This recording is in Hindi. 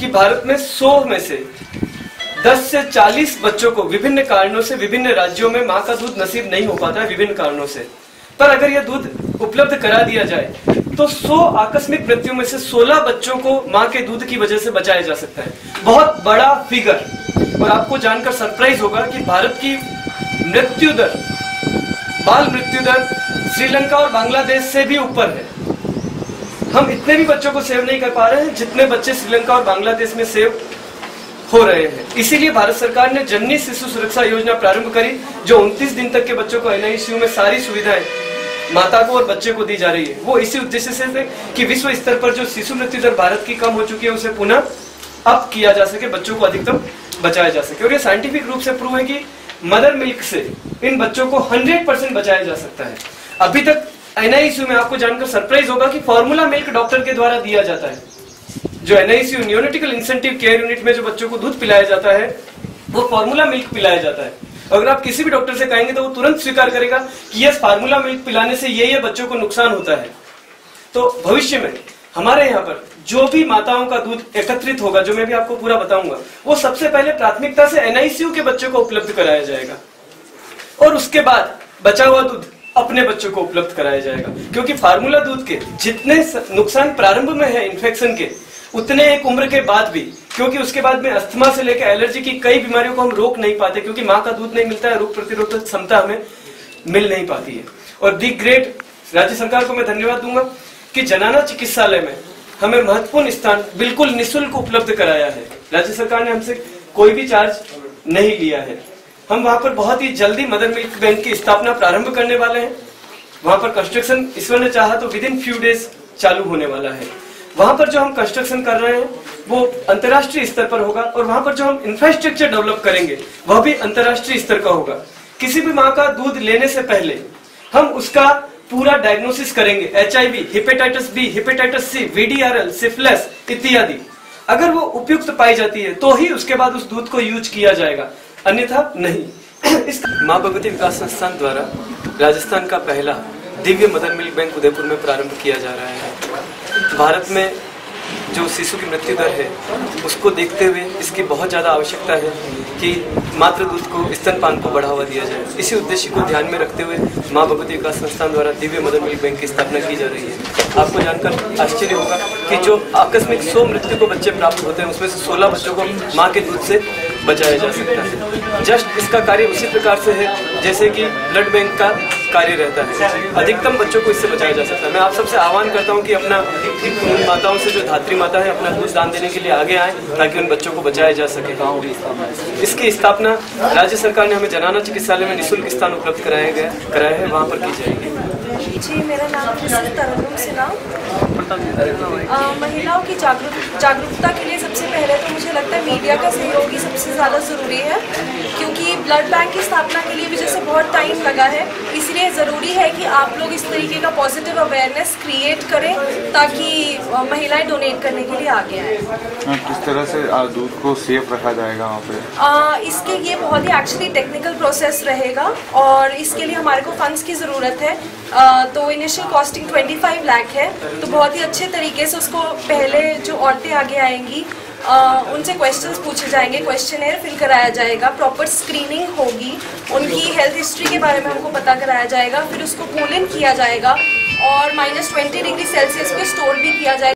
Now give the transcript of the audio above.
कि भारत में 100 में से 10 से 40 बच्चों को विभिन्न कारणों से विभिन्न राज्यों में माँ का दूध नसीब नहीं हो पाता है विभिन्न कारणों से। पर अगर यह दूध उपलब्ध करा दिया जाए तो 100 आकस्मिक मृत्यु में से 16 बच्चों को माँ के दूध की वजह से बचाया जा सकता है। बहुत बड़ा फिगर। और आपको जानकर सरप्राइज होगा कि भारत की मृत्यु दर, बाल मृत्यु दर श्रीलंका और बांग्लादेश से भी ऊपर है। हम इतने भी बच्चों को सेव नहीं कर पा रहे हैं जितने बच्चे श्रीलंका और बांग्लादेश में सेव हो रहे हैं। इसीलिए भारत सरकार ने जननी शिशु सुरक्षा योजना प्रारंभ करी, जो 29 दिन तक के बच्चों को NICU में सारी सुविधाएं माता को और बच्चे को दी जा रही है। वो इसी उद्देश्य से थे कि विश्व स्तर पर जो शिशु मृत्यु दर भारत की कम हो चुकी है उसे पुनः अप किया जा सके, बच्चों को अधिकतम बचाया जा सके। और ये साइंटिफिक रूप से प्रूव है कि मदर मिल्क से इन बच्चों को 100% बचाया जा सकता है। अभी तक NICU में आपको जानकर सरप्राइज होगा कि फॉर्मूला मिल्क डॉक्टर के द्वारा दिया जाता है। जो NICU न्यूनेटिकल इंसेंटिव केयर यूनिट में जो बच्चों को दूध पिलाया जाता है वो फॉर्मूला मिल्क पिलाया जाता है। अगर आप किसी भी डॉक्टर से कहेंगे तो वो तुरंत स्वीकार करेगा कि यस, फार्मूला मिल्क पिलाने से ये बच्चों को नुकसान होता है। तो भविष्य में हमारे यहाँ पर जो भी माताओं का दूध एकत्रित होगा, जो मैं भी आपको पूरा बताऊंगा, वो सबसे पहले प्राथमिकता से NICU के बच्चों को उपलब्ध कराया जाएगा और उसके बाद बचा हुआ दूध अपने बच्चों को उपलब्ध कराया जाएगा। क्योंकि फार्मूला दूध के जितने नुकसान प्रारंभ में है इन्फेक्शन के, उतने एक उम्र के बाद भी, क्योंकि उसके बाद में अस्थमा से लेकर एलर्जी की कई बीमारियों को हम रोक नहीं पाते, क्योंकि माँ का दूध नहीं मिलता है, रोग प्रतिरोधक क्षमता हमें मिल नहीं पाती है। और दी ग्रेट राज्य सरकार को मैं धन्यवाद दूंगा कि जनाना चिकित्सालय में हमें महत्वपूर्ण स्थान बिल्कुल निःशुल्क उपलब्ध कराया है। राज्य सरकार ने हमसे कोई भी चार्ज नहीं लिया है। हम वहां पर बहुत ही जल्दी मदर मिल्क बैंक की स्थापना प्रारंभ करने वाले हैं। वहां पर कंस्ट्रक्शन ईश्वर ने चाहा तो विद इन फ्यू डेज चालू होने वाला है। वहां पर जो हम कंस्ट्रक्शन कर रहे हैं वो अंतर्राष्ट्रीय स्तर पर होगा और वहां पर जो हम इंफ्रास्ट्रक्चर डेवलप करेंगे वह भी अंतर्राष्ट्रीय स्तर का होगा। किसी भी माँ का दूध लेने से पहले हम उसका पूरा डायग्नोसिस करेंगे, HIV, hepatitis B, hepatitis C, VDRL, syphilis इत्यादि। अगर वो उपयुक्त पाई जाती है तो ही उसके बाद उस दूध को यूज किया जाएगा, अन्यथा नहीं। इस माँ भगवती विकास संस्थान द्वारा राजस्थान का पहला Divya mother milk bank Udaipur में प्रारंभ किया जा रहा है। भारत में जो शिशु की मृत्यु दर है उसको देखते हुए इसकी बहुत ज़्यादा आवश्यकता है कि मातृ दूध को, स्तनपान को बढ़ावा दिया जाए। इसी उद्देश्य को ध्यान में रखते हुए माँ भगवती विकास संस्थान द्वारा दिव्य मदर मिल्क बैंक की स्थापना की जा रही है। आपको जानकर आश्चर्य होगा कि जो आकस्मिक 100 मृत्यु को बच्चे प्राप्त होते हैं उसमें से 16 बच्चों को माँ के दूध से बचाया जा सकता है। जस्ट इसका कार्य उसी प्रकार से है जैसे कि ब्लड बैंक का कार्य रहता है। अधिकतम बच्चों को इससे बचाया जा सकता है। मैं आप सबसे आह्वान करता हूं कि अपना उन माताओं से जो धात्री माता है अपना दूध दान देने के लिए आगे आए ताकि उन बच्चों को बचाया जा सके। इसकी स्थापना राज्य सरकार ने हमें जनाना चिकित्सालय में निःशुल्क स्थान उपलब्ध कराया है, वहाँ पर की जाएगी। जी, मेरा नाम है तरन्नुम सिन्हा। महिलाओं की जागरूकता के लिए सबसे पहले तो मुझे लगता है मीडिया का सहयोग ही सबसे ज़्यादा ज़रूरी है, क्योंकि ब्लड बैंक की स्थापना के लिए भी जैसे बहुत टाइम लगा है, इसलिए ज़रूरी है कि आप लोग इस तरीके का पॉजिटिव अवेयरनेस क्रिएट करें ताकि महिलाएं डोनेट करने के लिए आगे आएँ। किस तरह से दूध को सेफ रखा जाएगा वहाँ पे? इसके ये बहुत ही एक्चुअली टेक्निकल प्रोसेस रहेगा और इसके लिए हमारे को फंड्स की ज़रूरत है। तो इनिशियल कॉस्टिंग 25 लाख है, तो बहुत ही अच्छे तरीके से उसको पहले जो औरतें आगे आएंगी उनसे क्वेश्चंस पूछे जाएंगे, क्वेश्चनर फिल कराया जाएगा, प्रॉपर स्क्रीनिंग होगी, उनकी हेल्थ हिस्ट्री के बारे में हमको पता कराया जाएगा, फिर उसको कूल इन किया जाएगा और -20 डिग्री सेल्सियस पे स्टोर भी किया जाएगा।